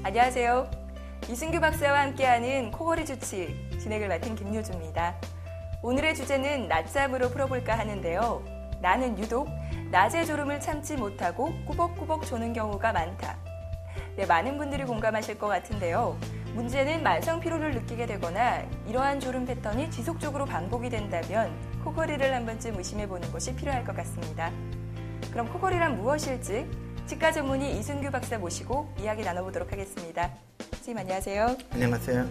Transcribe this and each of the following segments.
안녕하세요. 이승규 박사와 함께하는 코골이 주치 진행을 맡은 김유주입니다. 오늘의 주제는 낮잠으로 풀어볼까 하는데요. 나는 유독 낮에 졸음을 참지 못하고 꾸벅꾸벅 조는 경우가 많다. 네, 많은 분들이 공감하실 것 같은데요. 문제는 만성 피로를 느끼게 되거나 이러한 졸음 패턴이 지속적으로 반복이 된다면 코골이를 한 번쯤 의심해보는 것이 필요할 것 같습니다. 그럼 코골이란 무엇일지 치과 전문의 이승규 박사 모시고 이야기 나눠보도록 하겠습니다. 선생님 안녕하세요. 안녕하세요.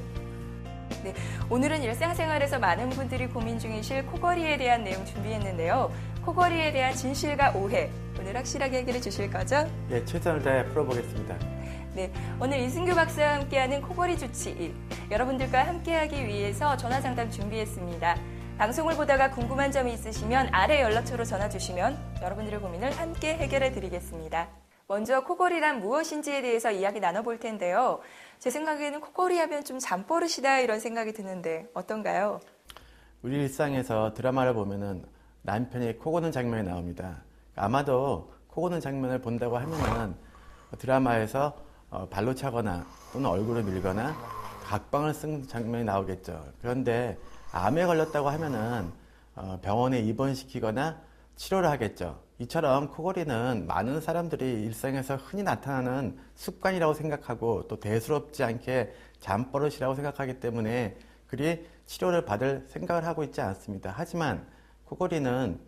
네, 오늘은 일상생활에서 많은 분들이 고민 중이실 코골이에 대한 내용 준비했는데요. 코골이에 대한 진실과 오해, 오늘 확실하게 해결해 주실 거죠? 예, 최선을 다해 풀어보겠습니다. 네, 오늘 이승규 박사와 함께하는 코골이 주치 1. 여러분들과 함께하기 위해서 전화상담 준비했습니다. 방송을 보다가 궁금한 점이 있으시면 아래 연락처로 전화 주시면 여러분들의 고민을 함께 해결해 드리겠습니다. 먼저 코골이란 무엇인지에 대해서 이야기 나눠볼 텐데요. 제 생각에는 코골이 하면 좀 잠버릇이다 이런 생각이 드는데 어떤가요? 우리 일상에서 드라마를 보면은 남편이 코 고는 장면이 나옵니다. 아마도 코 고는 장면을 본다고 하면은 드라마에서 발로 차거나 또는 얼굴을 밀거나 각방을 쓴 장면이 나오겠죠. 그런데 암에 걸렸다고 하면은 병원에 입원시키거나 치료를 하겠죠. 이처럼 코골이는 많은 사람들이 일상에서 흔히 나타나는 습관이라고 생각하고 또 대수롭지 않게 잠버릇이라고 생각하기 때문에 그리 치료를 받을 생각을 하고 있지 않습니다. 하지만 코골이는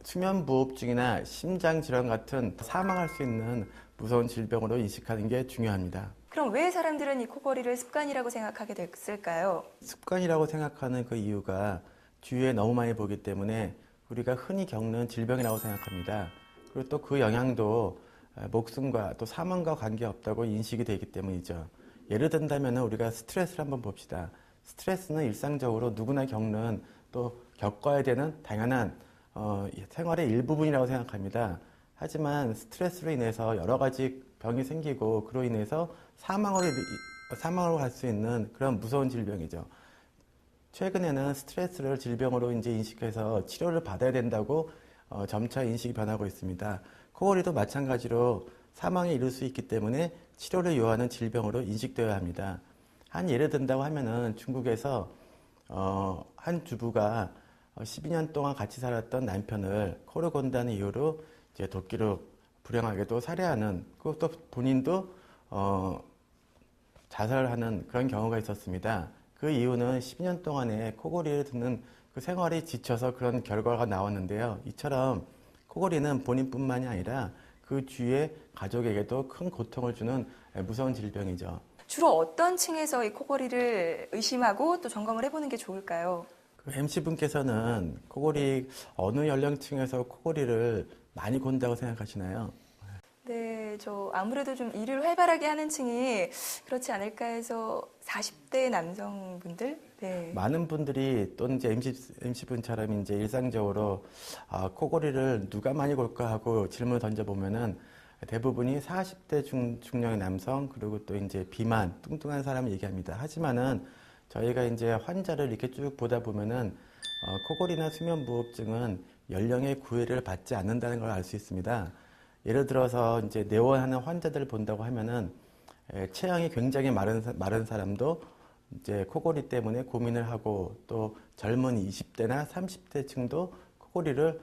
수면무호흡증이나 심장질환 같은 사망할 수 있는 무서운 질병으로 인식하는 게 중요합니다. 그럼 왜 사람들은 이 코골이를 습관이라고 생각하게 됐을까요? 습관이라고 생각하는 그 이유가 주위에 너무 많이 보기 때문에 우리가 흔히 겪는 질병이라고 생각합니다. 그리고 또 그 영향도 목숨과 또 사망과 관계없다고 인식이 되기 때문이죠. 예를 든다면 우리가 스트레스를 한번 봅시다. 스트레스는 일상적으로 누구나 겪는 또 겪어야 되는 당연한 생활의 일부분이라고 생각합니다. 하지만 스트레스로 인해서 여러 가지 병이 생기고 그로 인해서 사망으로 갈 수 있는 그런 무서운 질병이죠. 최근에는 스트레스를 질병으로 이제 인식해서 치료를 받아야 된다고 점차 인식이 변하고 있습니다. 코골이도 마찬가지로 사망에 이를 수 있기 때문에 치료를 요하는 질병으로 인식되어야 합니다. 한 예를 든다고 하면은 중국에서 한 주부가 12년 동안 같이 살았던 남편을 코를 건다는 이유로 이제 도끼로 불행하게도 살해하는 그것도 본인도 자살하는 그런 경우가 있었습니다. 그 이유는 12년 동안의 코골이를 듣는 그 생활이 지쳐서 그런 결과가 나왔는데요. 이처럼 코골이는 본인뿐만이 아니라 그 주위의 가족에게도 큰 고통을 주는 무서운 질병이죠. 주로 어떤 층에서 이 코골이를 의심하고 또 점검을 해보는 게 좋을까요? MC분께서는 코골이 어느 연령층에서 코골이를 많이 곤다고 생각하시나요? 네, 저 아무래도 좀 일을 활발하게 하는 층이 그렇지 않을까 해서 40대 남성분들? 네. 많은 분들이 또 이제 MC분처럼 이제 일상적으로 코골이를 누가 많이 골까 하고 질문을 던져보면은 대부분이 40대 중령의 남성 그리고 또 이제 비만, 뚱뚱한 사람을 얘기합니다. 하지만은 저희가 이제 환자를 이렇게 쭉 보다 보면은 코골이나 수면무호흡증은 연령의 구애를 받지 않는다는 걸 알 수 있습니다. 예를 들어서 이제 내원하는 환자들을 본다고 하면은 체형이 굉장히 마른 사람도 이제 코골이 때문에 고민을 하고 또 젊은 20대나 30대층도 코골이를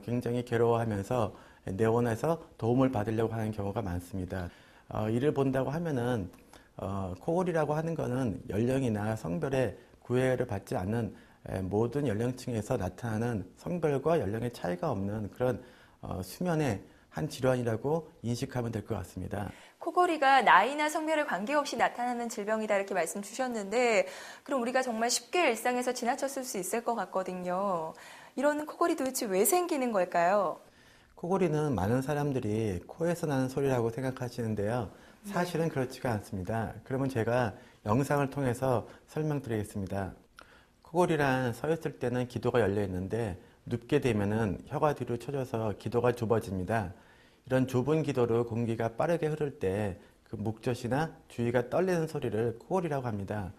굉장히 괴로워하면서 내원해서 도움을 받으려고 하는 경우가 많습니다. 이를 본다고 하면은 코골이라고 하는 거는 연령이나 성별의 구애를 받지 않는 모든 연령층에서 나타나는 성별과 연령의 차이가 없는 그런 수면의 한 질환이라고 인식하면 될 것 같습니다. 코골이가 나이나 성별에 관계없이 나타나는 질병이다 이렇게 말씀 주셨는데 그럼 우리가 정말 쉽게 일상에서 지나쳤을 수 있을 것 같거든요. 이런 코골이 도대체 왜 생기는 걸까요? 코골이는 많은 사람들이 코에서 나는 소리라고 생각하시는데요. 사실은 그렇지가 않습니다. 그러면 제가 영상을 통해서 설명드리겠습니다. 코골이란 서 있을 때는 기도가 열려 있는데 눕게 되면은 혀가 뒤로 쳐져서 기도가 좁아집니다. 이런 좁은 기도로 공기가 빠르게 흐를 때 그 목젖이나 주위가 떨리는 소리를 코골이라고 합니다.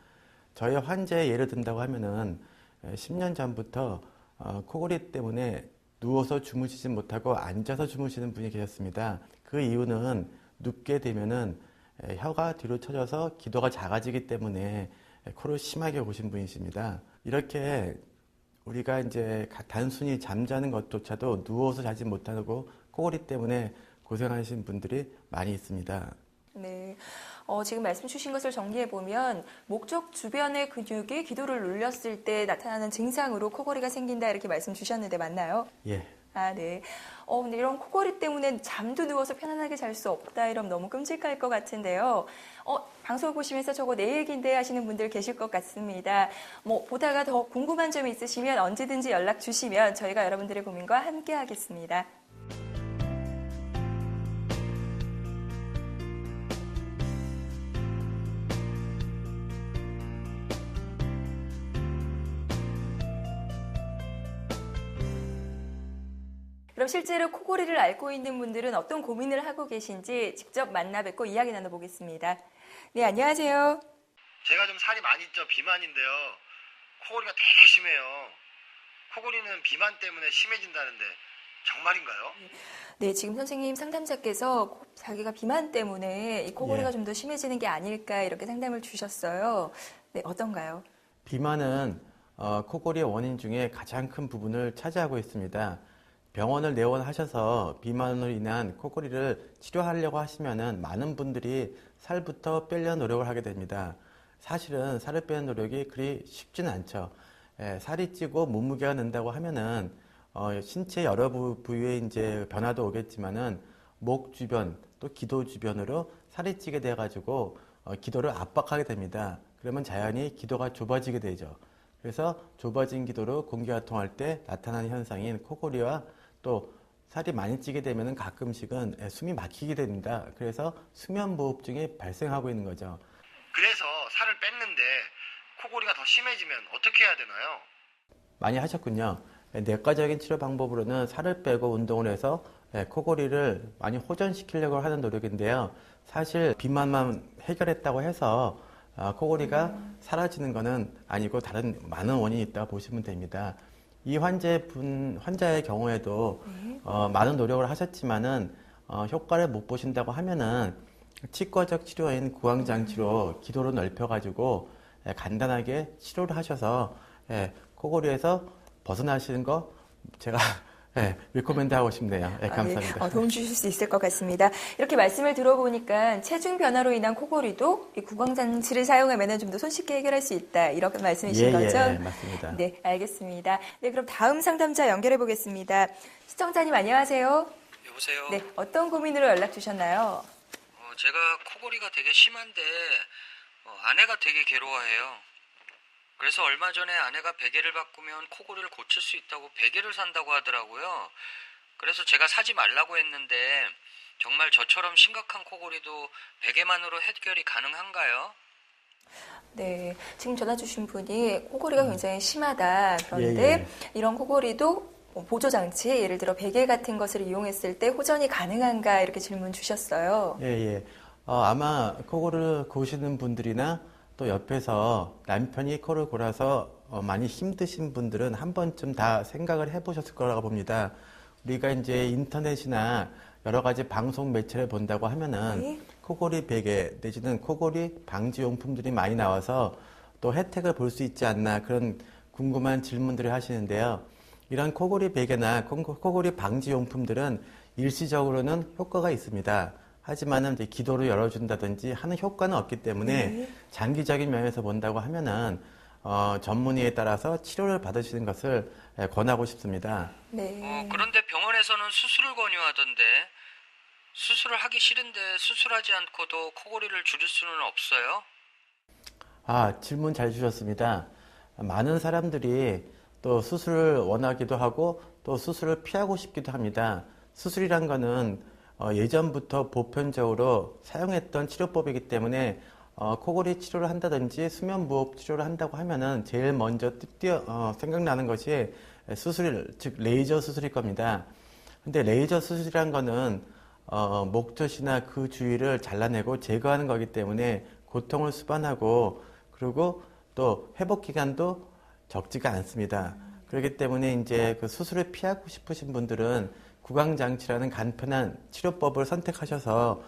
저희 환자의 예를 든다고 하면은 10년 전부터 코골이 때문에 누워서 주무시지 못하고 앉아서 주무시는 분이 계셨습니다. 그 이유는 눕게 되면은 혀가 뒤로 쳐져서 기도가 작아지기 때문에 코를 심하게 고신 분이십니다. 이렇게 우리가 이제 단순히 잠자는 것조차도 누워서 자지 못하고 코골이 때문에 고생하시는 분들이 많이 있습니다. 네. 지금 말씀 주신 것을 정리해 보면 목적 주변의 근육이 기도를 눌렸을 때 나타나는 증상으로 코골이가 생긴다 이렇게 말씀 주셨는데 맞나요? 예. 아, 네. 근데 이런 코골이 때문에 잠도 누워서 편안하게 잘 수 없다 이러면 너무 끔찍할 것 같은데요. 방송 보시면서 저거 내 얘기인데 하시는 분들 계실 것 같습니다. 보다가 더 궁금한 점이 있으시면 언제든지 연락 주시면 저희가 여러분들의 고민과 함께 하겠습니다. 그럼 실제로 코골이를 앓고 있는 분들은 어떤 고민을 하고 계신지 직접 만나 뵙고 이야기 나눠보겠습니다. 네, 안녕하세요. 제가 좀 살이 많이 쪄 비만인데요. 코골이가 되게 심해요. 코골이는 비만 때문에 심해진다는데 정말인가요? 네, 지금 선생님 상담자께서 자기가 비만 때문에 이 코골이가 예. 좀 더 심해지는 게 아닐까 이렇게 상담을 주셨어요. 네, 어떤가요? 비만은 코골이의 원인 중에 가장 큰 부분을 차지하고 있습니다. 병원을 내원하셔서 비만으로 인한 코골이를 치료하려고 하시면은 많은 분들이 살부터 빼려 노력을 하게 됩니다. 사실은 살을 빼는 노력이 그리 쉽지는 않죠. 살이 찌고 몸무게가 는다고 하면은 신체 여러 부위에 이제 변화도 오겠지만은 목 주변 또 기도 주변으로 살이 찌게 돼 가지고 기도를 압박하게 됩니다. 그러면 자연히 기도가 좁아지게 되죠. 그래서 좁아진 기도로 공기가 통할 때 나타나는 현상인 코골이와 또 살이 많이 찌게 되면 가끔씩은 숨이 막히게 됩니다. 그래서 수면무호흡증이 발생하고 있는 거죠. 그래서 살을 뺐는데 코골이가 더 심해지면 어떻게 해야 되나요? 많이 하셨군요. 내과적인 치료 방법으로는 살을 빼고 운동을 해서 코골이를 많이 호전시키려고 하는 노력인데요. 사실 비만만 해결했다고 해서 코골이가 사라지는 것은 아니고 다른 많은 원인이 있다고 보시면 됩니다. 이 환자의 경우에도 많은 노력을 하셨지만은 효과를 못 보신다고 하면은 치과적 치료인 구강장치로 기도를 넓혀가지고 간단하게 치료를 하셔서 코골이에서 벗어나시는 거 제가 리코멘드 하고 싶네요. 감사합니다. 네, 도움 주실 수 있을 것 같습니다. 이렇게 말씀을 들어보니까 체중 변화로 인한 코골이도 이 구강장치를 사용하면 좀 더 손쉽게 해결할 수 있다. 이렇게 말씀이신 거죠? 예, 맞습니다. 네, 알겠습니다. 네, 그럼 다음 상담자 연결해 보겠습니다. 시청자님 안녕하세요. 여보세요? 네, 어떤 고민으로 연락 주셨나요? 제가 코골이가 되게 심한데 아내가 되게 괴로워해요. 그래서 얼마 전에 아내가 베개를 바꾸면 코골이를 고칠 수 있다고 베개를 산다고 하더라고요. 그래서 제가 사지 말라고 했는데 정말 저처럼 심각한 코골이도 베개만으로 해결이 가능한가요? 네, 지금 전화 주신 분이 코골이가 굉장히 심하다. 그런데 이런 코골이도 보조장치, 예를 들어 베개 같은 것을 이용했을 때 호전이 가능한가 이렇게 질문 주셨어요. 아마 코골이를 고시는 분들이나 또 옆에서 남편이 코를 골아서 많이 힘드신 분들은 한 번쯤 다 생각을 해보셨을 거라고 봅니다. 우리가 이제 인터넷이나 여러 가지 방송 매체를 본다고 하면은 코골이 베개 내지는 코골이 방지 용품들이 많이 나와서 또 혜택을 볼 수 있지 않나 그런 궁금한 질문들을 하시는데요. 이런 코골이 베개나 코골이 방지 용품들은 일시적으로는 효과가 있습니다. 하지만은 이제 기도를 열어준다든지 하는 효과는 없기 때문에 장기적인 면에서 본다고 하면은 전문의에 따라서 치료를 받으시는 것을 권하고 싶습니다. 네. 그런데 병원에서는 수술을 권유하던데 수술을 하기 싫은데 수술하지 않고도 코골이를 줄일 수는 없어요? 질문 잘 주셨습니다. 많은 사람들이 또 수술을 원하기도 하고 또 수술을 피하고 싶기도 합니다. 수술이란 거는 예전부터 보편적으로 사용했던 치료법이기 때문에 코골이 치료를 한다든지 수면무호흡 치료를 한다고 하면은 제일 먼저 생각나는 것이 수술, 즉 레이저 수술일 겁니다. 근데 레이저 수술이란 거는 목젖이나 그 주위를 잘라내고 제거하는 거기 때문에 고통을 수반하고 그리고 또 회복 기간도 적지가 않습니다. 그렇기 때문에 이제 그 수술을 피하고 싶으신 분들은 구강장치라는 간편한 치료법을 선택하셔서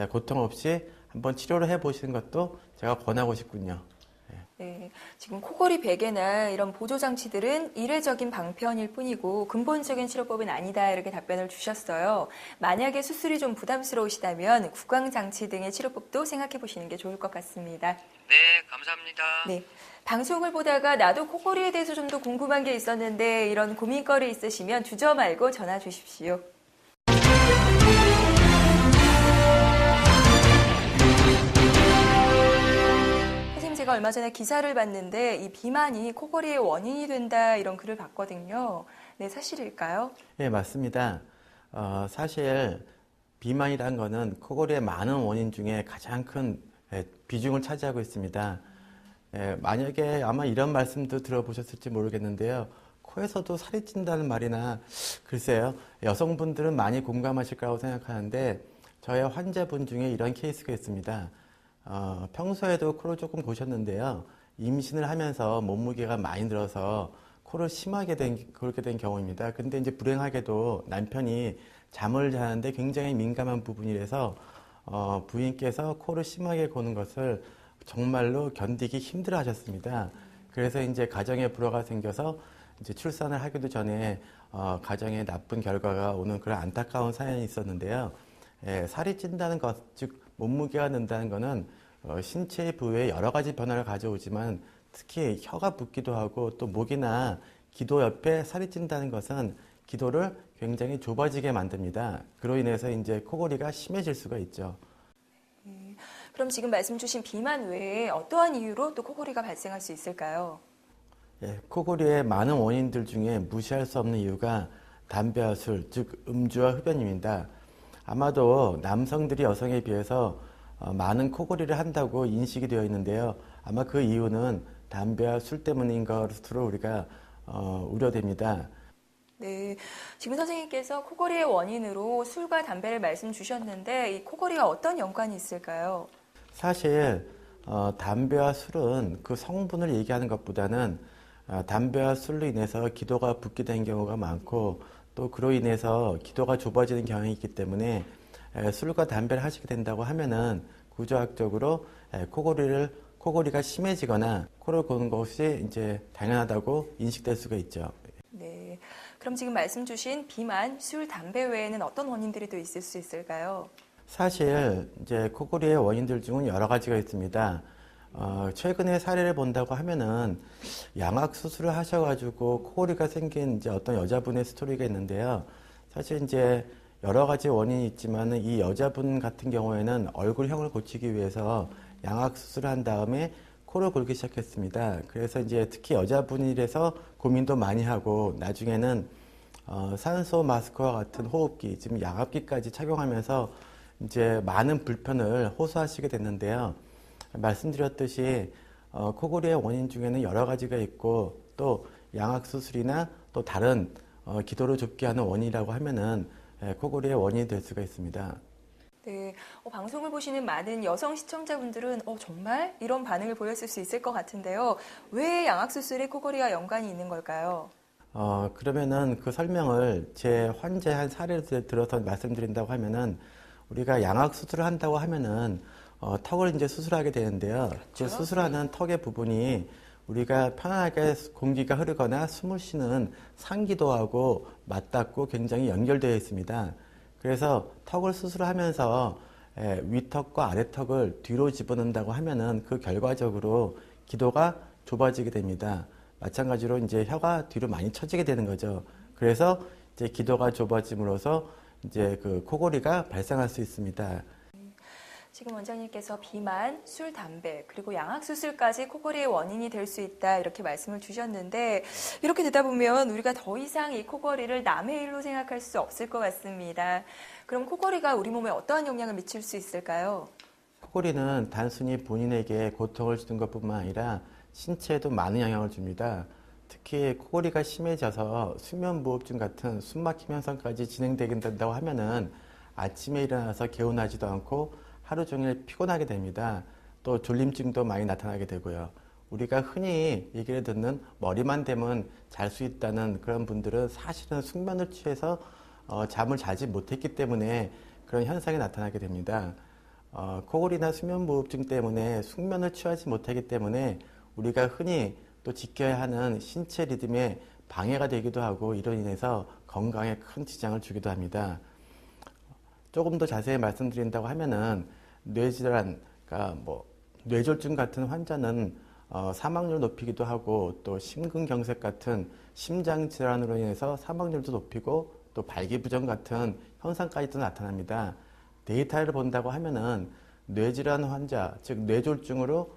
고통 없이 한번 치료를 해보시는 것도 제가 권하고 싶군요. 네, 지금 코골이 베개나 이런 보조장치들은 이례적인 방편일 뿐이고 근본적인 치료법은 아니다 이렇게 답변을 주셨어요. 만약에 수술이 좀 부담스러우시다면 구강장치 등의 치료법도 생각해 보시는 게 좋을 것 같습니다. 네, 감사합니다. 네, 방송을 보다가 나도 코골이에 대해서 좀 더 궁금한 게 있었는데 이런 고민거리 있으시면 주저 말고 전화 주십시오. 제가 얼마 전에 기사를 봤는데 이 비만이 코골이의 원인이 된다 이런 글을 봤거든요. 네, 사실일까요? 네, 맞습니다. 사실 비만이란 거는 코골이의 많은 원인 중에 가장 큰 비중을 차지하고 있습니다. 만약에 아마 이런 말씀도 들어보셨을지 모르겠는데요. 코에서도 살이 찐다는 말이나 글쎄요. 여성분들은 많이 공감하실 거라고 생각하는데 저의 환자분 중에 이런 케이스가 있습니다. 평소에도 코를 조금 고셨는데요. 임신을 하면서 몸무게가 많이 늘어서 코를 심하게 그렇게 된 경우입니다. 근데 이제 불행하게도 남편이 잠을 자는데 굉장히 민감한 부분이라서 부인께서 코를 심하게 고는 것을 정말로 견디기 힘들어 하셨습니다. 그래서 이제 가정에 불화가 생겨서 이제 출산을 하기도 전에 가정에 나쁜 결과가 오는 그런 안타까운 사연이 있었는데요. 살이 찐다는 것, 즉 몸무게가 는다는 것은 신체의 부위에 여러 가지 변화를 가져오지만 특히 혀가 붓기도 하고 또 목이나 기도 옆에 살이 찐다는 것은 기도를 굉장히 좁아지게 만듭니다. 그로 인해서 이제 코골이가 심해질 수가 있죠. 그럼 지금 말씀 주신 비만 외에 어떠한 이유로 또 코골이가 발생할 수 있을까요? 코골이의 많은 원인들 중에 무시할 수 없는 이유가 담배와 술, 즉 음주와 흡연입니다. 아마도 남성들이 여성에 비해서 많은 코골이를 한다고 인식이 되어 있는데요. 아마 그 이유는 담배와 술 때문인 것으로 우리가 우려됩니다. 네, 지금 선생님께서 코골이의 원인으로 술과 담배를 말씀 주셨는데 이 코골이와 어떤 연관이 있을까요? 사실 담배와 술은 그 성분을 얘기하는 것보다는 담배와 술로 인해서 기도가 붓게 된 경우가 많고 또 그로 인해서 기도가 좁아지는 경향이 있기 때문에 술과 담배를 하시게 된다고 하면은 구조학적으로 코골이가 심해지거나 코를 고는 것이 이제 당연하다고 인식될 수가 있죠. 네, 그럼 지금 말씀 주신 비만, 술, 담배 외에는 어떤 원인들이 또 있을 수 있을까요? 사실 이제 코골이의 원인들 중은 여러 가지가 있습니다. 최근에 사례를 본다고 하면은 양악 수술을 하셔가지고 코골이가 생긴 이제 어떤 여자분의 스토리가 있는데요. 사실 이제 여러 가지 원인이 있지만은 이 여자분 같은 경우에는 얼굴형을 고치기 위해서 양악 수술을 한 다음에 코를 골기 시작했습니다. 그래서 이제 특히 여자분이라서 고민도 많이 하고 나중에는 산소 마스크와 같은 호흡기, 지금 양압기까지 착용하면서 이제 많은 불편을 호소하시게 됐는데요. 말씀드렸듯이 코골이의 원인 중에는 여러 가지가 있고 또 양악 수술이나 또 다른 기도를 좁게 하는 원인이라고 하면은 코골이의 원인이 될 수가 있습니다. 네, 방송을 보시는 많은 여성 시청자분들은 정말 이런 반응을 보였을 수 있을 것 같은데요. 왜 양악수술에 코골이와 연관이 있는 걸까요? 그러면은 그 설명을 제 환자의 한 사례를 들어서 말씀드린다고 하면은 우리가 양악수술을 한다고 하면은 턱을 이제 수술하게 되는데요. 그렇죠. 그 수술하는 턱의 부분이 우리가 편안하게 공기가 흐르거나 숨을 쉬는 상기도하고 맞닿고 굉장히 연결되어 있습니다. 그래서 턱을 수술하면서 위턱과 아래턱을 뒤로 집어넣는다고 하면은 그 결과적으로 기도가 좁아지게 됩니다. 마찬가지로 이제 혀가 뒤로 많이 처지게 되는 거죠. 그래서 이제 기도가 좁아짐으로써 이제 그 코골이가 발생할 수 있습니다. 지금 원장님께서 비만, 술, 담배, 그리고 양악수술까지 코골이의 원인이 될 수 있다 이렇게 말씀을 주셨는데 이렇게 듣다 보면 우리가 더 이상 이 코골이를 남의 일로 생각할 수 없을 것 같습니다. 그럼 코골이가 우리 몸에 어떠한 영향을 미칠 수 있을까요? 코골이는 단순히 본인에게 고통을 주는 것뿐만 아니라 신체에도 많은 영향을 줍니다. 특히 코골이가 심해져서 수면무호흡증 같은 숨막힘 현상까지 진행되게 된다고 하면은 아침에 일어나서 개운하지도 않고 하루 종일 피곤하게 됩니다. 또 졸림증도 많이 나타나게 되고요. 우리가 흔히 얘기를 듣는 머리만 대면 잘 수 있다는 그런 분들은 사실은 숙면을 취해서 잠을 자지 못했기 때문에 그런 현상이 나타나게 됩니다. 코골이나 수면무호흡증 때문에 숙면을 취하지 못하기 때문에 우리가 흔히 또 지켜야 하는 신체 리듬에 방해가 되기도 하고 이로 인해서 건강에 큰 지장을 주기도 합니다. 조금 더 자세히 말씀드린다고 하면은 뇌질환, 그러니까 뇌졸중 같은 환자는 사망률을 높이기도 하고 또 심근경색 같은 심장 질환으로 인해서 사망률도 높이고 또 발기부전 같은 현상까지도 나타납니다. 데이터를 본다고 하면은 뇌질환 환자, 즉 뇌졸중으로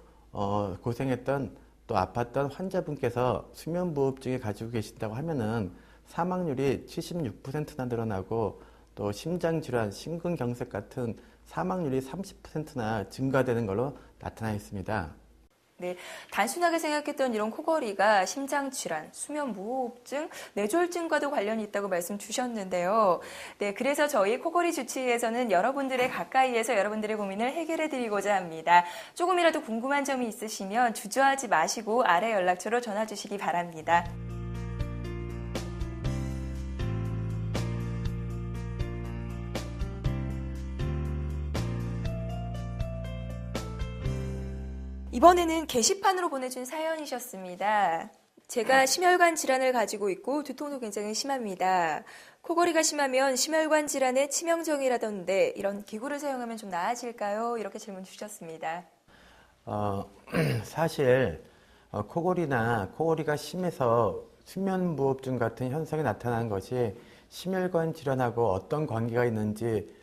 고생했던 또 아팠던 환자분께서 수면무호흡증을 가지고 계신다고 하면은 사망률이 76%나 늘어나고 또 심장질환, 심근경색 같은 사망률이 30%나 증가되는 걸로 나타나 있습니다. 네, 단순하게 생각했던 이런 코골이가 심장질환, 수면무호흡증, 뇌졸중과도 관련이 있다고 말씀 주셨는데요. 네, 그래서 저희 코골이 주치의에서는 여러분들의 가까이에서 여러분들의 고민을 해결해 드리고자 합니다. 조금이라도 궁금한 점이 있으시면 주저하지 마시고 아래 연락처로 전화 주시기 바랍니다. 이번에는 게시판으로 보내준 사연이셨습니다. 제가 심혈관 질환을 가지고 있고 두통도 굉장히 심합니다. 코골이가 심하면 심혈관 질환의 치명적이라던데 이런 기구를 사용하면 좀 나아질까요? 이렇게 질문 주셨습니다. 사실 코골이나 코골이가 심해서 수면무호흡증 같은 현상이 나타나는 것이 심혈관 질환하고 어떤 관계가 있는지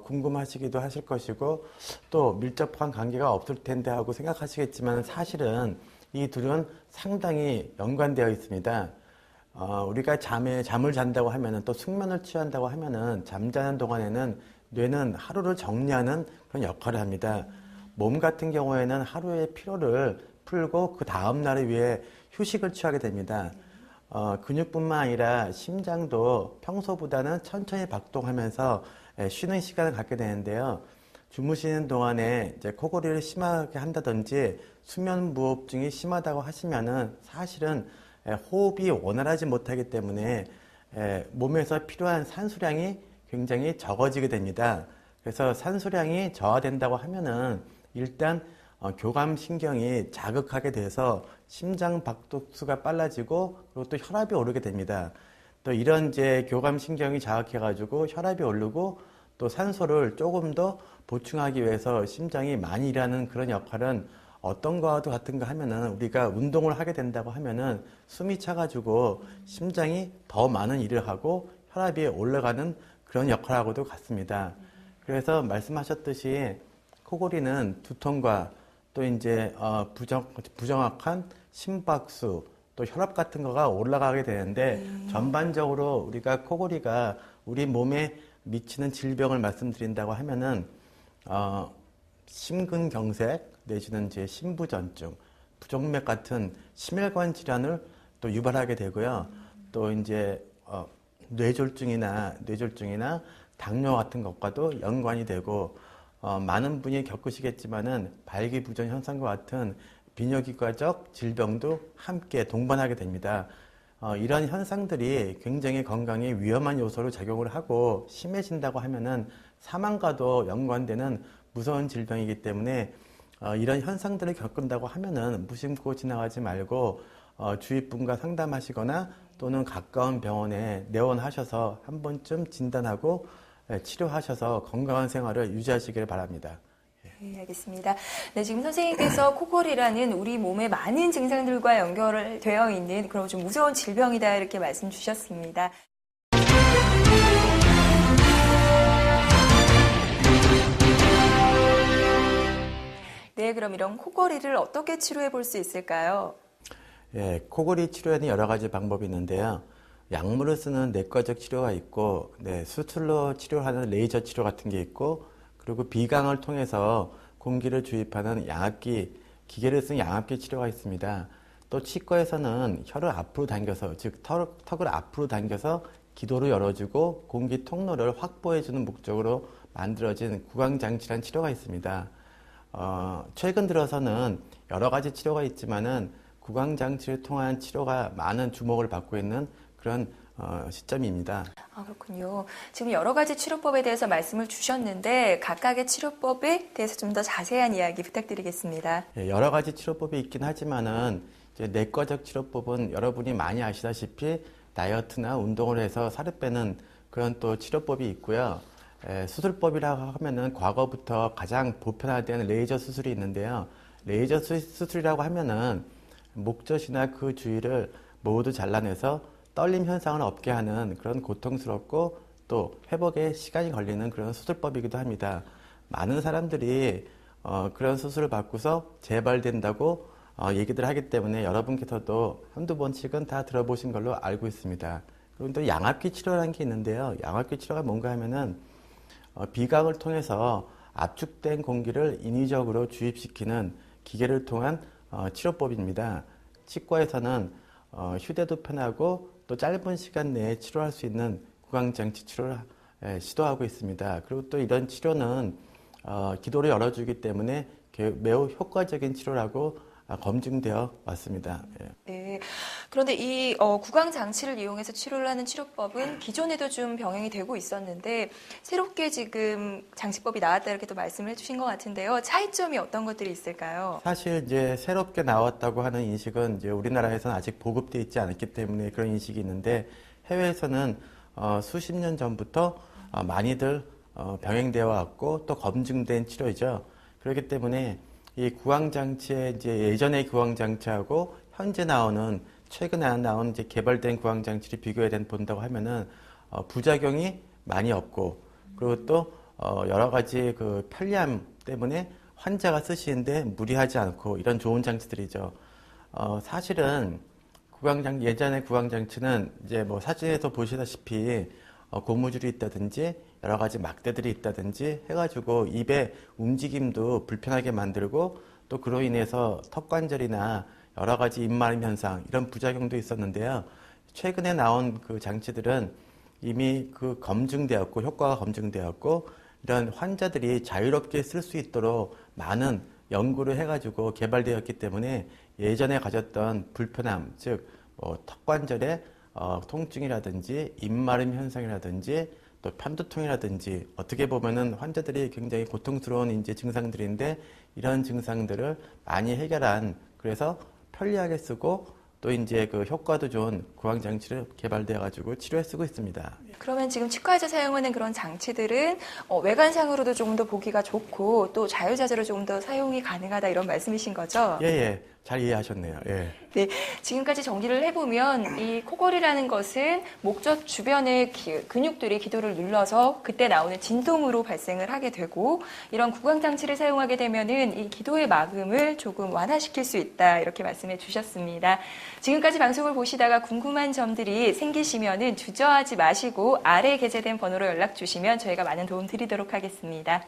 궁금하시기도 하실 것이고 또 밀접한 관계가 없을 텐데 하고 생각하시겠지만 사실은 이 둘은 상당히 연관되어 있습니다. 우리가 잠을 잔다고 하면은 또 숙면을 취한다고 하면은 잠자는 동안에는 뇌는 하루를 정리하는 그런 역할을 합니다. 몸 같은 경우에는 하루의 피로를 풀고 그 다음 날을 위해 휴식을 취하게 됩니다. 근육뿐만 아니라 심장도 평소보다는 천천히 박동하면서 쉬는 시간을 갖게 되는데요. 주무시는 동안에 이제 코골이를 심하게 한다든지 수면무호흡증이 심하다고 하시면은 사실은 호흡이 원활하지 못하기 때문에 몸에서 필요한 산소량이 굉장히 적어지게 됩니다. 그래서 산소량이 저하된다고 하면은 일단 교감신경이 자극하게 돼서 심장 박동수가 빨라지고 그리고 또 혈압이 오르게 됩니다. 또 이런 이제 교감신경이 자극해가지고 혈압이 오르고 또 산소를 조금 더 보충하기 위해서 심장이 많이 일하는 그런 역할은 어떤 거와도 같은가 하면은 우리가 운동을 하게 된다고 하면은 숨이 차가지고 심장이 더 많은 일을 하고 혈압이 올라가는 그런 역할하고도 같습니다. 그래서 말씀하셨듯이 코골이는 두통과 또 이제 부정확한 심박수 또 혈압 같은 거가 올라가게 되는데 전반적으로 우리가 코골이가 우리 몸에 미치는 질병을 말씀드린다고 하면은 심근경색 내지는 이제 심부전증, 부정맥 같은 심혈관 질환을 또 유발하게 되고요. 또 이제 뇌졸중이나 당뇨 같은 것과도 연관이 되고 많은 분이 겪으시겠지만은 발기부전 현상과 같은 비뇨기과적 질병도 함께 동반하게 됩니다. 이런 현상들이 굉장히 건강에 위험한 요소로 작용을 하고 심해진다고 하면은 사망과도 연관되는 무서운 질병이기 때문에 이런 현상들을 겪는다고 하면은 무심코 지나가지 말고 주위 분과 상담하시거나 또는 가까운 병원에 내원하셔서 한 번쯤 진단하고 치료하셔서 건강한 생활을 유지하시길 바랍니다. 네, 알겠습니다. 네, 지금 선생님께서 코골이라는 우리 몸의 많은 증상들과 연결되어 있는 그런 좀 무서운 질병이다 이렇게 말씀 주셨습니다. 네, 그럼 이런 코골이를 어떻게 치료해 볼 수 있을까요? 예, 코골이 치료에는 여러 가지 방법이 있는데요. 약물을 쓰는 내과적 치료가 있고, 수술로 치료하는 레이저 치료 같은 게 있고, 그리고 비강을 통해서 공기를 주입하는 양압기, 기계를 쓴 양압기 치료가 있습니다. 또 치과에서는 혀를 앞으로 당겨서, 즉 턱을 앞으로 당겨서 기도를 열어주고 공기 통로를 확보해주는 목적으로 만들어진 구강장치란 치료가 있습니다. 최근 들어서는 여러 가지 치료가 있지만은 구강장치를 통한 치료가 많은 주목을 받고 있는 그런 시점입니다. 아, 그렇군요. 지금 여러 가지 치료법에 대해서 말씀을 주셨는데 각각의 치료법에 대해서 좀 더 자세한 이야기 부탁드리겠습니다. 예, 여러 가지 치료법이 있긴 하지만은 이제 내과적 치료법은 여러분이 많이 아시다시피 다이어트나 운동을 해서 살을 빼는 그런 또 치료법이 있고요. 수술법이라고 하면은 과거부터 가장 보편화된 레이저 수술이 있는데요. 레이저 수술이라고 하면은 목젖이나 그 주위를 모두 잘라내서 떨림 현상을 없게 하는 그런 고통스럽고 또 회복에 시간이 걸리는 그런 수술법이기도 합니다. 많은 사람들이 그런 수술을 받고서 재발된다고 얘기들 하기 때문에 여러분께서도 한두 번씩은 다 들어보신 걸로 알고 있습니다. 그리고 또 양압기 치료라는 게 있는데요. 양압기 치료가 뭔가 하면은 비강을 통해서 압축된 공기를 인위적으로 주입시키는 기계를 통한 치료법입니다. 치과에서는 휴대도 편하고 또 짧은 시간 내에 치료할 수 있는 구강장치 치료를 시도하고 있습니다. 그리고 또 이런 치료는 기도를 열어주기 때문에 매우 효과적인 치료라고 검증되어 왔습니다. 예. 네. 그런데 이 구강 장치를 이용해서 치료를 하는 치료법은 기존에도 좀 병행이 되고 있었는데 새롭게 지금 장치법이 나왔다 이렇게 또 말씀을 해주신 것 같은데요. 차이점이 어떤 것들이 있을까요? 사실 이제 새롭게 나왔다고 하는 인식은 이제 우리나라에서는 아직 보급되어 있지 않았기 때문에 그런 인식이 있는데 해외에서는 수십 년 전부터 많이들 병행되어 왔고 또 검증된 치료이죠. 그렇기 때문에 이 구강장치의 이제 예전의 구강장치하고 현재 나오는 최근에 나온 이제 개발된 구강장치를 본다고 하면은 부작용이 많이 없고 그리고 또 여러 가지 그 편리함 때문에 환자가 쓰시는데 무리하지 않고 이런 좋은 장치들이죠. 사실은 예전의 구강장치는 이제 뭐 사진에서 보시다시피 고무줄이 있다든지 여러 가지 막대들이 있다든지 해가지고 입의 움직임도 불편하게 만들고 또 그로 인해서 턱관절이나 여러 가지 입마름 현상 이런 부작용도 있었는데요. 최근에 나온 그 장치들은 이미 그 검증되었고 효과가 검증되었고 이런 환자들이 자유롭게 쓸 수 있도록 많은 연구를 해가지고 개발되었기 때문에 예전에 가졌던 불편함, 즉 턱관절의 통증이라든지 입마름 현상이라든지 또 편두통이라든지 어떻게 보면은 환자들이 굉장히 고통스러운 이제 증상들인데 이런 증상들을 많이 해결한 그래서 편리하게 쓰고 또 이제 그 효과도 좋은 구강장치를 개발되어 가지고 치료에 쓰고 있습니다. 그러면 지금 치과에서 사용하는 그런 장치들은 외관상으로도 조금 더 보기가 좋고 또 자유자재로 조금 더 사용이 가능하다 이런 말씀이신 거죠? 예, 잘 이해하셨네요. 예. 네, 지금까지 정리를 해보면 이 코골이라는 것은 목젖 주변의 근육들이 기도를 눌러서 그때 나오는 진동으로 발생을 하게 되고 이런 구강장치를 사용하게 되면은 이 기도의 막음을 조금 완화시킬 수 있다 이렇게 말씀해 주셨습니다. 지금까지 방송을 보시다가 궁금한 점들이 생기시면은 주저하지 마시고 아래에 게재된 번호로 연락 주시면 저희가 많은 도움 드리도록 하겠습니다.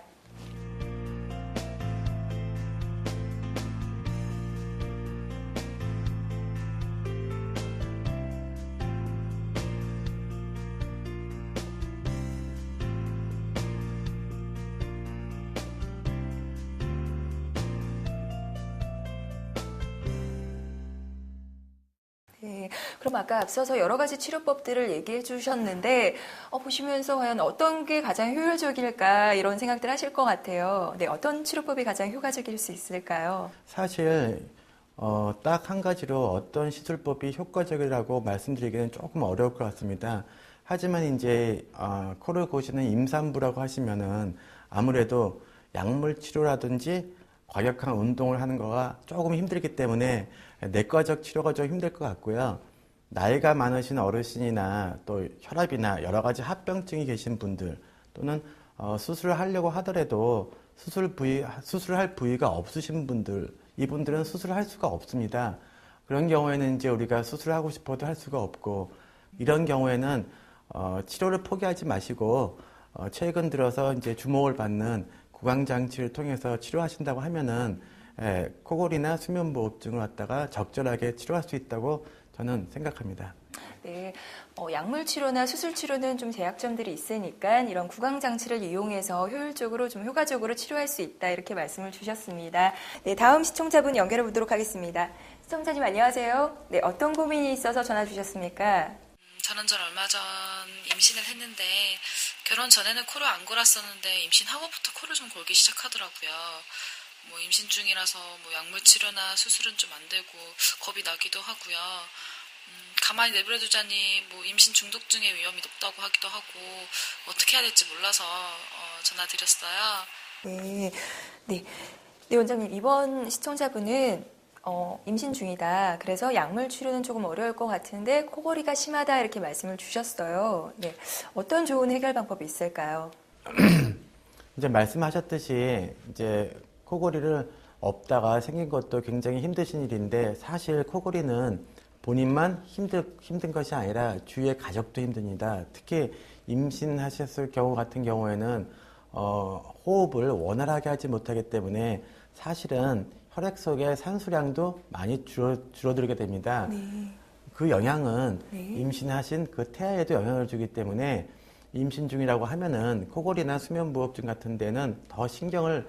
네, 그럼 아까 앞서서 여러 가지 치료법들을 얘기해 주셨는데 보시면서 과연 어떤 게 가장 효율적일까 이런 생각들 하실 것 같아요. 네, 어떤 치료법이 가장 효과적일 수 있을까요? 사실 딱 한 가지로 어떤 시술법이 효과적이라고 말씀드리기는 조금 어려울 것 같습니다. 하지만 이제 코를 고시는 임산부라고 하시면은 아무래도 약물 치료라든지 과격한 운동을 하는 거가 조금 힘들기 때문에 내과적 치료가 좀 힘들 것 같고요. 나이가 많으신 어르신이나 또 혈압이나 여러 가지 합병증이 계신 분들 또는 수술을 하려고 하더라도 수술할 부위가 없으신 분들, 이분들은 수술을 할 수가 없습니다. 그런 경우에는 이제 우리가 수술하고 싶어도 할 수가 없고 이런 경우에는 치료를 포기하지 마시고 최근 들어서 이제 주목을 받는 구강장치를 통해서 치료하신다고 하면은 코골이나 수면무호흡증을 갖다가 적절하게 치료할 수 있다고 저는 생각합니다. 네, 약물 치료나 수술 치료는 좀 제약점들이 있으니까 이런 구강 장치를 이용해서 효율적으로 좀 효과적으로 치료할 수 있다 이렇게 말씀을 주셨습니다. 네, 다음 시청자분 연결해 보도록 하겠습니다. 시청자님 안녕하세요. 네, 어떤 고민이 있어서 전화 주셨습니까? 저는 얼마 전 임신을 했는데 결혼 전에는 코를 안 골았었는데 임신하고부터 코를 좀 골기 시작하더라고요. 뭐 임신 중이라서 뭐 약물 치료나 수술은 좀 안 되고 겁이 나기도 하고요. 가만히 내버려두자니 뭐 임신 중독증의 위험이 높다고 하기도 하고 어떻게 해야 될지 몰라서 전화드렸어요. 네, 네, 네 원장님 이번 시청자분은 임신 중이다. 그래서 약물 치료는 조금 어려울 것 같은데 코골이가 심하다 이렇게 말씀을 주셨어요. 네, 어떤 좋은 해결 방법이 있을까요? 이제 말씀하셨듯이 이제 코골이를 없다가 생긴 것도 굉장히 힘드신 일인데 사실 코골이는 본인만 힘든 것이 아니라 주위의 가족도 힘듭니다. 특히 임신하셨을 경우 같은 경우에는 호흡을 원활하게 하지 못하기 때문에 사실은 혈액 속의 산수량도 많이 줄어들게 됩니다. 네. 그 영향은 네. 임신하신 그 태아에도 영향을 주기 때문에 임신 중이라고 하면은 코골이나 수면무호흡증 같은 데는 더 신경을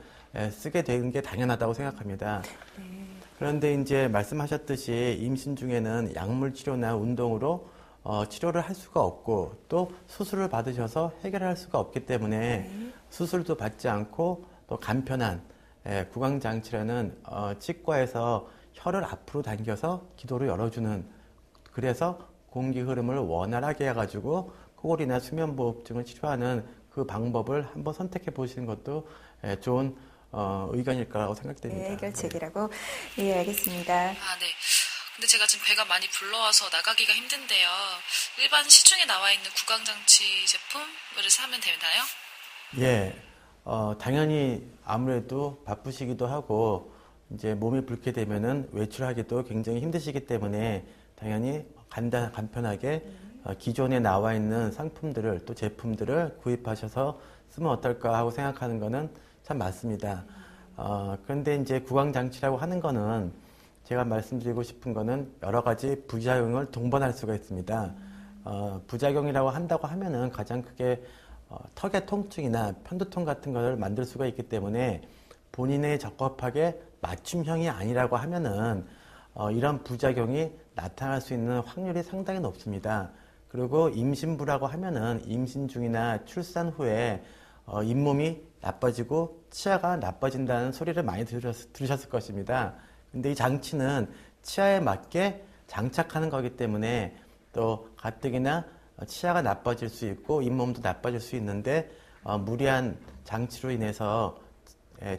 쓰게 되는 게 당연하다고 생각합니다. 그런데 이제 말씀하셨듯이 임신 중에는 약물 치료나 운동으로 치료를 할 수가 없고 또 수술을 받으셔서 해결할 수가 없기 때문에 수술도 받지 않고 또 간편한 구강장치라는 치과에서 혀를 앞으로 당겨서 기도를 열어주는 그래서 공기 흐름을 원활하게 해가지고 코골이나 수면무호흡증을 치료하는 그 방법을 한번 선택해 보시는 것도 좋은 의견일 거라고 생각됩니다. 네, 해결책이라고. 예, 알겠습니다. 아, 네. 근데 제가 지금 배가 많이 불러와서 나가기가 힘든데요. 일반 시중에 나와 있는 구강장치 제품을 사면 되나요? 예, 당연히 아무래도 바쁘시기도 하고 이제 몸이 붓게 되면은 외출하기도 굉장히 힘드시기 때문에 당연히 간편하게 기존에 나와 있는 상품들을 또 제품들을 구입하셔서 쓰면 어떨까 하고 생각하는 거는 참 맞습니다. 그런데 이제 구강장치라고 하는 거는 제가 말씀드리고 싶은 거는 여러 가지 부작용을 동반할 수가 있습니다. 부작용이라고 한다고 하면은 가장 크게 턱의 통증이나 편두통 같은 것을 만들 수가 있기 때문에 본인에 적합하게 맞춤형이 아니라고 하면은 이런 부작용이 나타날 수 있는 확률이 상당히 높습니다. 그리고 임신부라고 하면은 임신 중이나 출산 후에 잇몸이 나빠지고 치아가 나빠진다는 소리를 많이 들으셨을 것입니다. 근데 이 장치는 치아에 맞게 장착하는 거기 때문에 또 가뜩이나 치아가 나빠질 수 있고 잇몸도 나빠질 수 있는데 무리한 장치로 인해서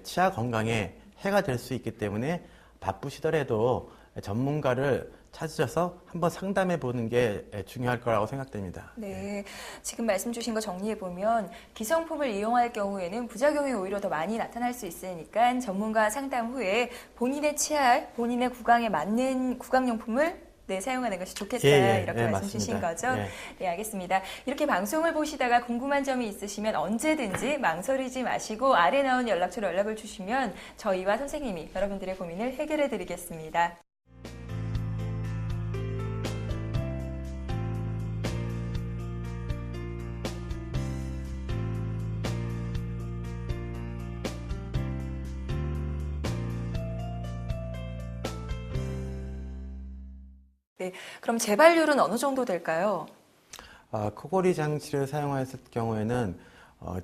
치아 건강에 해가 될 수 있기 때문에 바쁘시더라도 전문가를 찾으셔서 한번 상담해 보는 게 중요할 거라고 생각됩니다. 네, 지금 말씀 주신 거 정리해 보면 기성품을 이용할 경우에는 부작용이 오히려 더 많이 나타날 수 있으니까 전문가 상담 후에 본인의 치아, 본인의 구강에 맞는 구강용품을 사용하는 것이 좋겠다 이렇게 말씀 주신 거죠? 네, 알겠습니다. 이렇게 방송을 보시다가 궁금한 점이 있으시면 언제든지 망설이지 마시고 아래 나온 연락처로 연락을 주시면 저희와 선생님이 여러분들의 고민을 해결해 드리겠습니다. 네, 그럼 재발률은 어느 정도 될까요? 코골이 장치를 사용했을 경우에는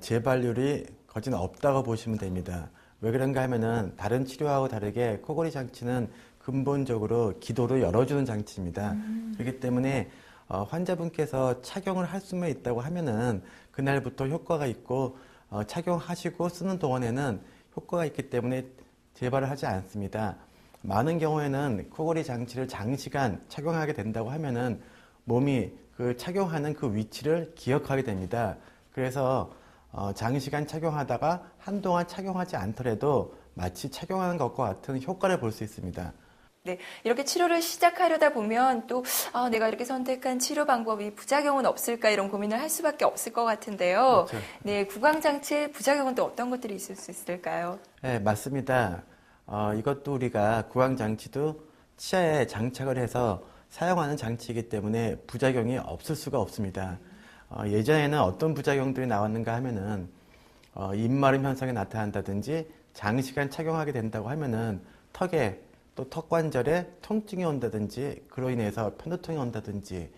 재발률이 거진 없다고 보시면 됩니다. 왜 그런가 하면은 다른 치료하고 다르게 코골이 장치는 근본적으로 기도를 열어주는 장치입니다. 그렇기 때문에 환자분께서 착용을 할 수만 있다고 하면은 그날부터 효과가 있고 착용하시고 쓰는 동안에는 효과가 있기 때문에 재발을 하지 않습니다. 많은 경우에는 코골이 장치를 장시간 착용하게 된다고 하면은 몸이 그 착용하는 그 위치를 기억하게 됩니다. 그래서 장시간 착용하다가 한동안 착용하지 않더라도 마치 착용하는 것과 같은 효과를 볼 수 있습니다. 네, 이렇게 치료를 시작하려다 보면 또 내가 이렇게 선택한 치료 방법이 부작용은 없을까 이런 고민을 할 수밖에 없을 것 같은데요. 그렇죠. 네, 구강장치의 부작용은 또 어떤 것들이 있을 수 있을까요? 네, 맞습니다. 이것도 우리가 구강장치도 치아에 장착을 해서 사용하는 장치이기 때문에 부작용이 없을 수가 없습니다. 예전에는 어떤 부작용들이 나왔는가 하면은 입마름 현상이 나타난다든지 장시간 착용하게 된다고 하면은 턱에 또 턱관절에 통증이 온다든지 그로 인해서 편두통이 온다든지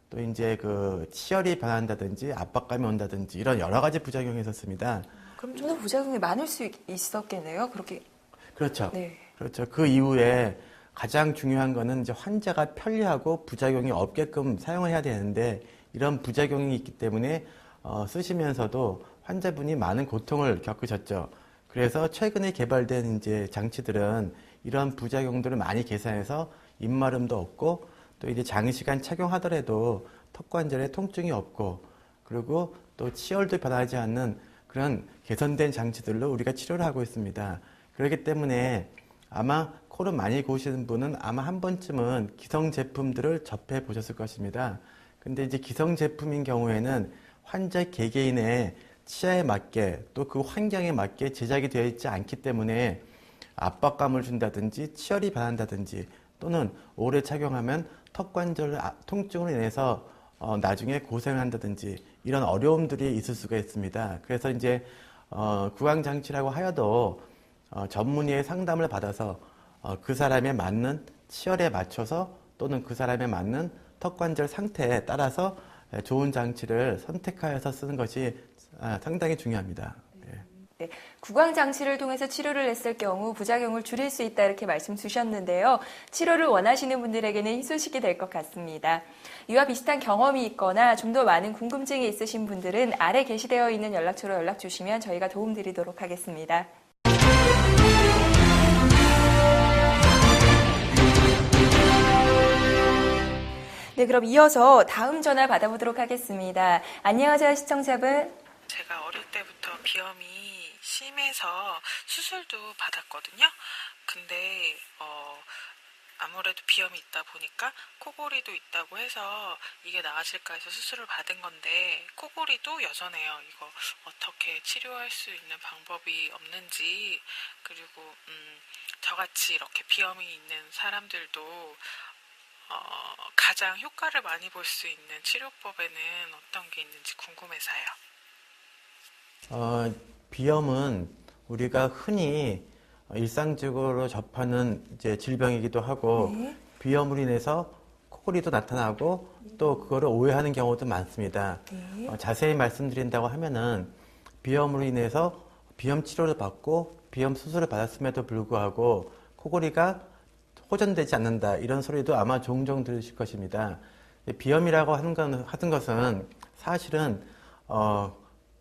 또 이제 그 치열이 변한다든지 압박감이 온다든지 이런 여러 가지 부작용이 있었습니다. 그럼 좀 더 부작용이 많을 수 있었겠네요. 그렇게. 그렇죠. 네. 그렇죠. 그 이후에 가장 중요한 거는 이제 환자가 편리하고 부작용이 없게끔 사용을 해야 되는데 이런 부작용이 있기 때문에 쓰시면서도 환자분이 많은 고통을 겪으셨죠. 그래서 최근에 개발된 이제 장치들은 이런 부작용들을 많이 계산해서 입마름도 없고 또 이제 장시간 착용하더라도 턱관절에 통증이 없고 그리고 또 치열도 변하지 않는 그런 개선된 장치들로 우리가 치료를 하고 있습니다. 그렇기 때문에 아마 코를 많이 고우시는 분은 아마 한 번쯤은 기성 제품들을 접해 보셨을 것입니다. 근데 이제 기성 제품인 경우에는 환자 개개인의 치아에 맞게 또 그 환경에 맞게 제작이 되어 있지 않기 때문에 압박감을 준다든지 치열이 변한다든지 또는 오래 착용하면 턱관절 통증으로 인해서 나중에 고생을 한다든지 이런 어려움들이 있을 수가 있습니다. 그래서 이제 구강장치라고 하여도 전문의의 상담을 받아서 그 사람에 맞는 치열에 맞춰서 또는 그 사람에 맞는 턱관절 상태에 따라서 좋은 장치를 선택하여서 쓰는 것이 상당히 중요합니다. 네, 구강 장치를 통해서 치료를 했을 경우 부작용을 줄일 수 있다 이렇게 말씀 주셨는데요. 치료를 원하시는 분들에게는 희소식이 될 것 같습니다. 이와 비슷한 경험이 있거나 좀 더 많은 궁금증이 있으신 분들은 아래 게시되어 있는 연락처로 연락 주시면 저희가 도움드리도록 하겠습니다. 네, 그럼 이어서 다음 전화 받아보도록 하겠습니다. 안녕하세요, 시청자분. 제가 어릴 때부터 비염이 심해서 수술도 받았거든요. 근데 아무래도 비염이 있다 보니까 코골이도 있다고 해서 이게 나아질까 해서 수술을 받은 건데 코골이도 여전해요. 이거 어떻게 치료할 수 있는 방법이 없는지, 그리고 저같이 이렇게 비염이 있는 사람들도 가장 효과를 많이 볼 수 있는 치료법에는 어떤 게 있는지 궁금해서요. 비염은 우리가 흔히 일상적으로 접하는 이제 질병이기도 하고 비염으로 인해서 코골이도 나타나고 또 그거를 오해하는 경우도 많습니다. 자세히 말씀드린다고 하면은 비염으로 인해서 비염 치료를 받고 비염 수술을 받았음에도 불구하고 코골이가 호전되지 않는다 이런 소리도 아마 종종 들으실 것입니다. 비염이라고 하는 것은 사실은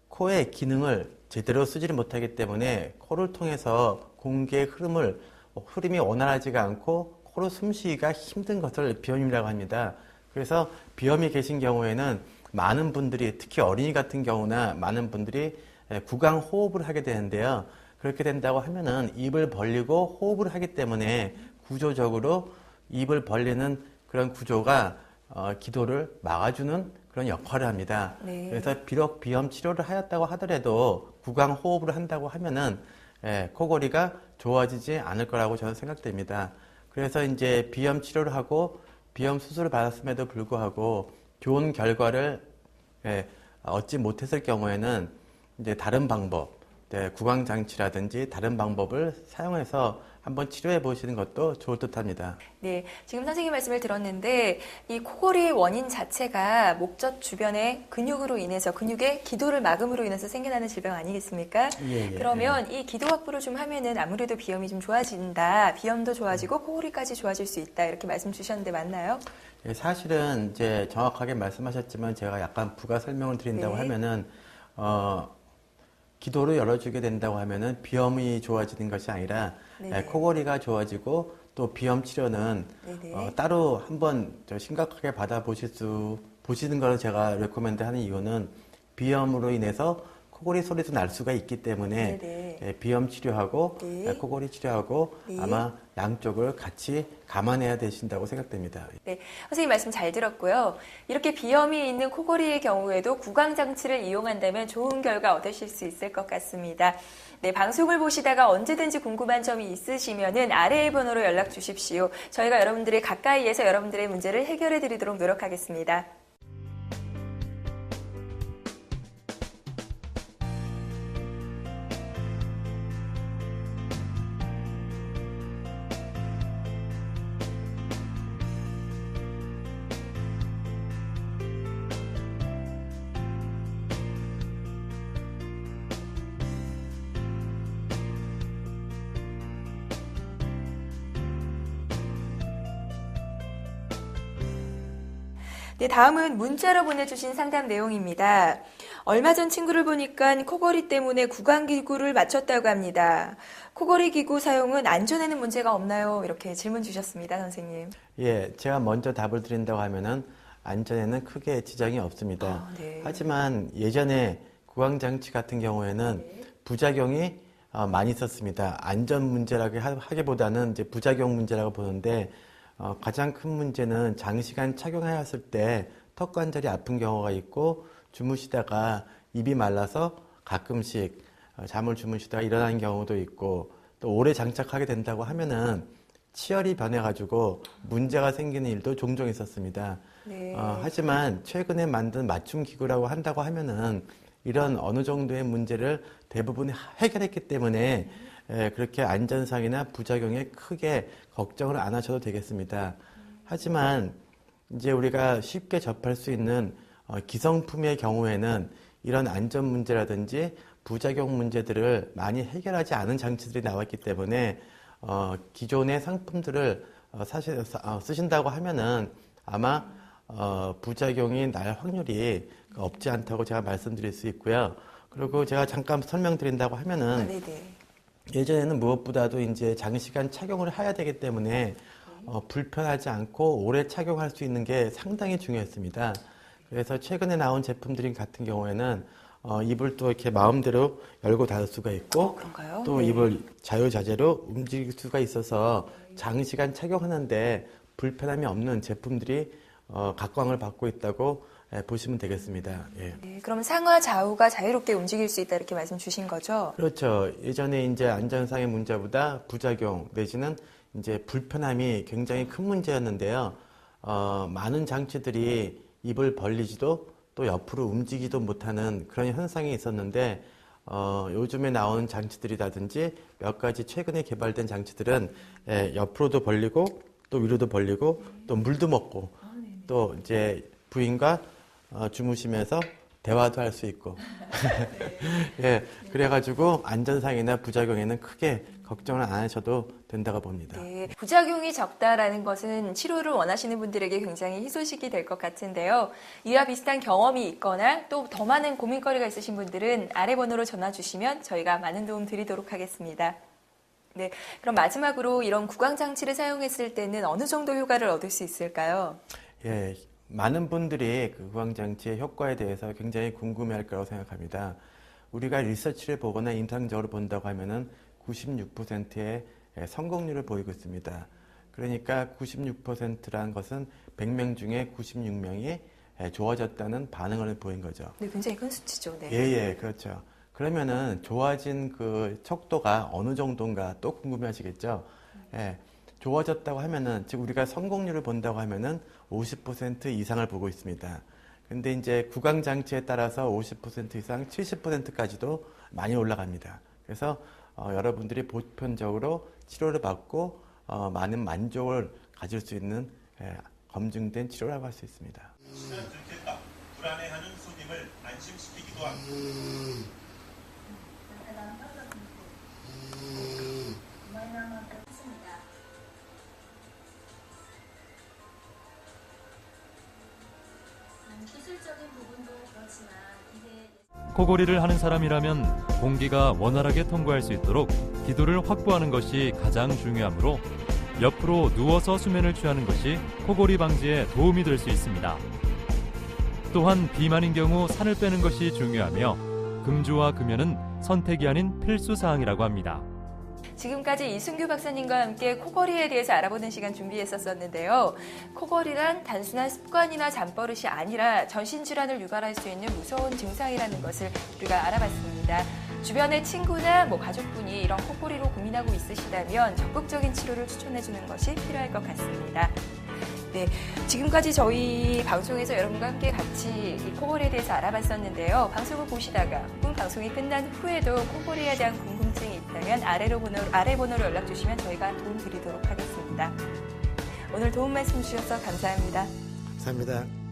코의 기능을 제대로 쓰지를 못하기 때문에 코를 통해서 공기의 흐름이 원활하지가 않고 코로 숨쉬기가 힘든 것을 비염이라고 합니다. 그래서 비염이 계신 경우에는 많은 분들이 특히 어린이 같은 경우나 많은 분들이 구강 호흡을 하게 되는데요. 그렇게 된다고 하면은 입을 벌리고 호흡을 하기 때문에 구조적으로 입을 벌리는 그런 구조가 기도를 막아주는 그런 역할을 합니다. 네. 그래서 비록 비염 치료를 하였다고 하더라도 구강 호흡을 한다고 하면은 코골이가 좋아지지 않을 거라고 저는 생각됩니다. 그래서 이제 비염 치료를 하고 비염 수술을 받았음에도 불구하고 좋은 결과를 얻지 못했을 경우에는 이제 다른 방법, 구강 장치라든지 다른 방법을 사용해서 한번 치료해 보시는 것도 좋을 듯합니다. 네, 지금 선생님 말씀을 들었는데 이 코골이 원인 자체가 목젖 주변의 근육으로 인해서 근육의 기도를 막음으로 인해서 생겨나는 질병 아니겠습니까? 예, 그러면 이 기도 확보를 좀 하면은 아무래도 비염이 좀 좋아진다, 비염도 좋아지고 코골이까지 좋아질 수 있다 이렇게 말씀 주셨는데 맞나요? 예, 사실은 이제 정확하게 말씀하셨지만 제가 약간 부가 설명을 드린다고 네. 하면은 기도를 열어주게 된다고 하면은 비염이 좋아지는 것이 아니라 코골이가 좋아지고 또 비염 치료는 따로 한번 심각하게 보시는 걸 제가 레코멘드 하는 이유는 비염으로 인해서 코골이 소리도 날 수가 있기 때문에 비염 치료하고 코골이 치료하고 아마 양쪽을 같이 감안해야 되신다고 생각됩니다. 네, 선생님 말씀 잘 들었고요. 이렇게 비염이 있는 코골이의 경우에도 구강장치를 이용한다면 좋은 결과 얻으실 수 있을 것 같습니다. 네, 방송을 보시다가 언제든지 궁금한 점이 있으시면은 아래의 번호로 연락 주십시오. 저희가 여러분들이 가까이에서 여러분들의 문제를 해결해 드리도록 노력하겠습니다. 네, 다음은 문자로 보내주신 상담 내용입니다. 얼마 전 친구를 보니까 코골이 때문에 구강기구를 맞췄다고 합니다. 코골이 기구 사용은 안전에는 문제가 없나요? 이렇게 질문 주셨습니다, 선생님. 예, 제가 먼저 답을 드린다고 하면은 안전에는 크게 지장이 없습니다. 네. 하지만 예전에 구강장치 같은 경우에는 부작용이 많이 있었습니다. 안전 문제라고 하기보다는 이제 부작용 문제라고 보는데 가장 큰 문제는 장시간 착용하였을 때 턱 관절이 아픈 경우가 있고 주무시다가 입이 말라서 가끔씩 잠을 주무시다가 일어나는 경우도 있고 또 오래 장착하게 된다고 하면은 치열이 변해가지고 문제가 생기는 일도 종종 있었습니다. 네. 하지만 최근에 만든 맞춤 기구라고 한다고 하면은 이런 어느 정도의 문제를 대부분 해결했기 때문에 그렇게 안전상이나 부작용에 크게 걱정을 안 하셔도 되겠습니다. 하지만 이제 우리가 쉽게 접할 수 있는 기성품의 경우에는 이런 안전 문제라든지 부작용 문제들을 많이 해결하지 않은 장치들이 나왔기 때문에 기존의 상품들을 쓰신다고 하면은 아마 부작용이 날 확률이 없지 않다고 제가 말씀드릴 수 있고요. 그리고 제가 잠깐 설명드린다고 하면은 네네. 예전에는 무엇보다도 이제 장시간 착용을 해야 되기 때문에 불편하지 않고 오래 착용할 수 있는 게 상당히 중요했습니다. 그래서 최근에 나온 제품들 같은 경우에는 입을 또 이렇게 마음대로 열고 닫을 수가 있고 그런가요? 또 네. 입을 자유자재로 움직일 수가 있어서 장시간 착용하는데 불편함이 없는 제품들이 각광을 받고 있다고 보시면 되겠습니다. 예. 네, 그럼 상하 좌우가 자유롭게 움직일 수 있다 이렇게 말씀 주신 거죠? 그렇죠. 예전에 이제 안전상의 문제보다 부작용 내지는 이제 불편함이 굉장히 큰 문제였는데요. 많은 장치들이 입을 벌리지도 또 옆으로 움직이지도 못하는 그런 현상이 있었는데 요즘에 나온 장치들이라든지 몇 가지 최근에 개발된 장치들은 옆으로도 벌리고 또 위로도 벌리고 또 물도 먹고 또 이제 부인과 주무시면서 대화도 할 수 있고 예, 그래가지고 안전상이나 부작용에는 크게 걱정을 안 하셔도 된다고 봅니다. 네, 부작용이 적다라는 것은 치료를 원하시는 분들에게 굉장히 희소식이 될 것 같은데요. 이와 비슷한 경험이 있거나 또 더 많은 고민거리가 있으신 분들은 아래 번호로 전화 주시면 저희가 많은 도움 드리도록 하겠습니다. 네, 그럼 마지막으로 이런 구강장치를 사용했을 때는 어느 정도 효과를 얻을 수 있을까요? 예, 많은 분들이 그 구강장치의 효과에 대해서 굉장히 궁금해할 거라고 생각합니다. 우리가 리서치를 보거나 임상적으로 본다고 하면은 96%의 성공률을 보이고 있습니다. 그러니까 96%라는 것은 100명 중에 96명이 좋아졌다는 반응을 보인 거죠. 네, 굉장히 큰 수치죠. 네. 예, 그렇죠. 그러면은 좋아진 그 척도가 어느 정도인가 또 궁금해하시겠죠. 예, 좋아졌다고 하면은 즉 우리가 성공률을 본다고 하면은 50% 이상을 보고 있습니다. 근데 이제 구강 장치에 따라서 50% 이상, 70%까지도 많이 올라갑니다. 그래서 여러분들이 보편적으로 치료를 받고 많은 만족을 가질 수 있는 검증된 치료라고 할 수 있습니다. 시간 들킬까 불안해하는 손님을 안심시키기도 합니다. 기술적인 부분도 그렇지만 이게 코골이를 하는 사람이라면 공기가 원활하게 통과할 수 있도록 기도를 확보하는 것이 가장 중요하므로 옆으로 누워서 수면을 취하는 것이 코골이 방지에 도움이 될 수 있습니다. 또한 비만인 경우 살을 빼는 것이 중요하며 금주와 금연은 선택이 아닌 필수 사항이라고 합니다. 지금까지 이순규 박사님과 함께 코골이에 대해서 알아보는 시간 준비했었는데요. 코골이란 단순한 습관이나 잠버릇이 아니라 전신질환을 유발할 수 있는 무서운 증상이라는 것을 우리가 알아봤습니다. 주변의 친구나 가족분이 이런 코골이로 고민하고 있으시다면 적극적인 치료를 추천해주는 것이 필요할 것 같습니다. 네, 지금까지 저희 방송에서 여러분과 함께 같이 이 코골이에 대해서 알아봤었는데요. 방송을 보시다가 혹은 방송이 끝난 후에도 코골이에 대한 궁금증이 있다면 아래 번호로 연락 주시면 저희가 도움 드리도록 하겠습니다. 오늘 도움 말씀 주셔서 감사합니다. 감사합니다.